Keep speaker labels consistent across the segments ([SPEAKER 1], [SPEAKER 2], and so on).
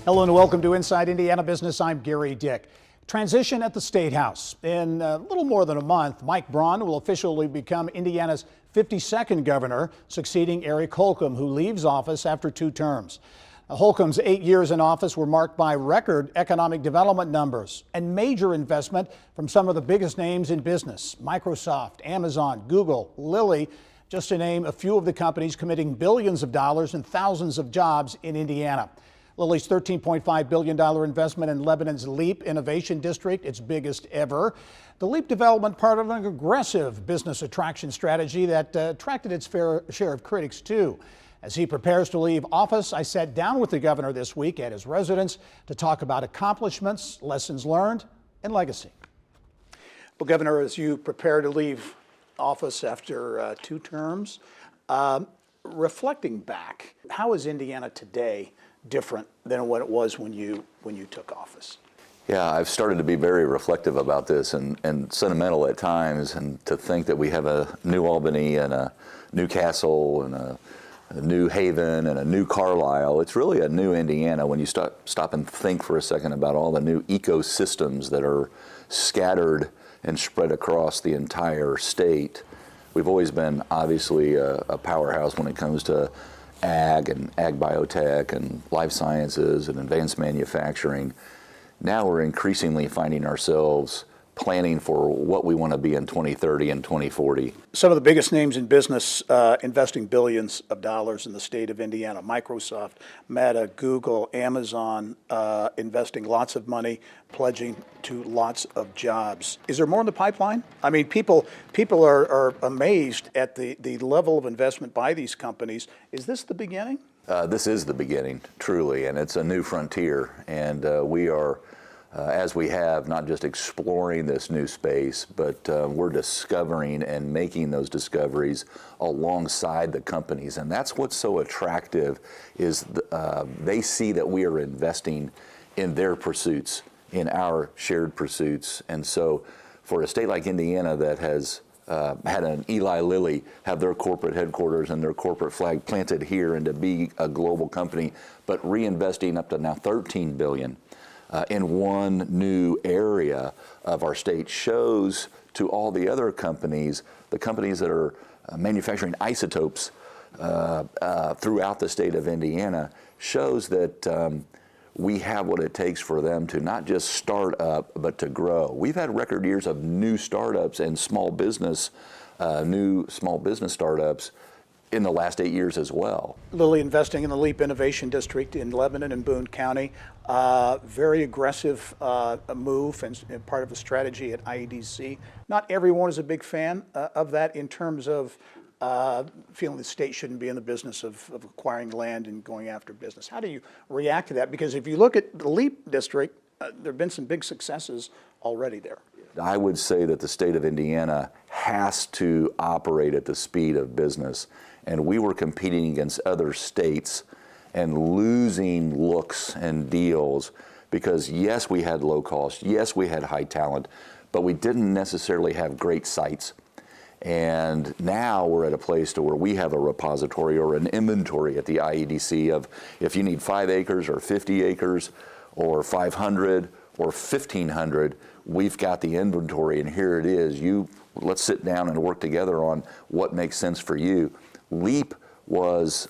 [SPEAKER 1] Hello and welcome to Inside Indiana Business. I'm Gerry Dick. Transition at the State House. In a little more than a month, Mike Braun will officially become Indiana's 52nd governor, succeeding Eric Holcomb, who leaves office after 2 terms. Holcomb's 8 years in office were marked by record economic development numbers and major investment from some of the biggest names in business: Microsoft, Amazon, Google, Lilly, just to name a few of the companies committing billions of dollars and thousands of jobs in Indiana. Lilly's $13.5 billion investment in Lebanon's LEAP Innovation District, its biggest ever. The LEAP development, part of an aggressive business attraction strategy that attracted its fair share of critics too. As he prepares to leave office, I sat down with the governor this week at his residence to talk about accomplishments, lessons learned, and legacy. Well, Governor, as you prepare to leave office after 2 terms, reflecting back, how is Indiana today different than what it was when you took office?
[SPEAKER 2] Yeah, I've started to be very reflective about this and sentimental at times, and to think that we have a new Albany and a new Castle and a new Haven and a new Carlisle. It's really a new Indiana when you stop and think for a second about all the new ecosystems that are scattered and spread across the entire state. We've always been obviously a powerhouse when it comes to ag and ag biotech and life sciences and advanced manufacturing. Now we're increasingly finding ourselves planning for what we want to be in 2030 and 2040.
[SPEAKER 1] Some of the biggest names in business investing billions of dollars in the state of Indiana: Microsoft, Meta, Google, Amazon, investing lots of money, pledging to lots of jobs. Is there more in the pipeline? I mean, people are amazed at the level of investment by these companies. Is this the beginning?
[SPEAKER 2] This is the beginning, truly, and it's a new frontier, and we are, as we have, not just exploring this new space, but we're discovering and making those discoveries alongside the companies. And that's what's so attractive, is they see that we are investing in their pursuits, in our shared pursuits. And so for a state like Indiana that has had an Eli Lilly have their corporate headquarters and their corporate flag planted here, and to be a global company, but reinvesting up to now $13 billion in one new area of our state, shows to all the other companies, the companies that are manufacturing isotopes throughout the state of Indiana, shows that we have what it takes for them to not just start up, but to grow. We've had record years of new startups and new small business startups in the last 8 years as well.
[SPEAKER 1] Lilly investing in the LEAP Innovation District in Lebanon and Boone County. Very aggressive move and part of a strategy at IEDC. Not everyone is a big fan of that in terms of feeling the state shouldn't be in the business of acquiring land and going after business. How do you react to that? Because if you look at the LEAP district, there have been some big successes already there.
[SPEAKER 2] I would say that the state of Indiana has to operate at the speed of business, and we were competing against other states and losing looks and deals because, yes, we had low cost, yes, we had high talent, but we didn't necessarily have great sites. And now we're at a place to where we have a repository or an inventory at the IEDC of, if you need 5 acres or 50 acres or 500 or 1,500, we've got the inventory, and here it is. Let's sit down and work together on what makes sense for you. LEAP was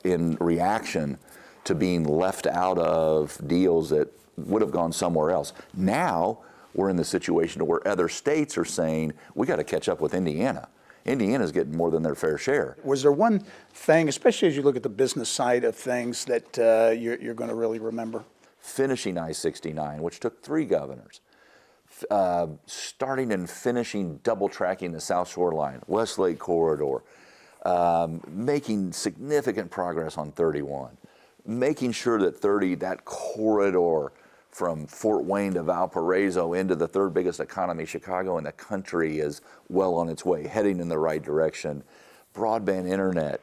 [SPEAKER 2] in reaction to being left out of deals that would have gone somewhere else. Now we're in the situation where other states are saying, we got to catch up with Indiana. Indiana's getting more than their fair share.
[SPEAKER 1] Was there one thing, especially as you look at the business side of things, that you're going to really remember?
[SPEAKER 2] Finishing I-69, which took 3 governors. Starting and finishing double tracking the South Shore Line, Westlake Corridor, making significant progress on 31, making sure that that corridor from Fort Wayne to Valparaiso into the 3rd biggest economy, Chicago, in the country, is well on its way, heading in the right direction. Broadband internet,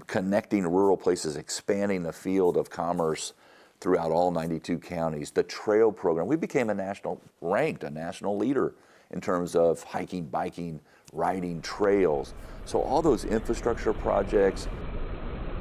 [SPEAKER 2] connecting rural places, expanding the field of commerce throughout all 92 counties. The trail program, we became a national leader in terms of hiking, biking, riding trails. So all those infrastructure projects,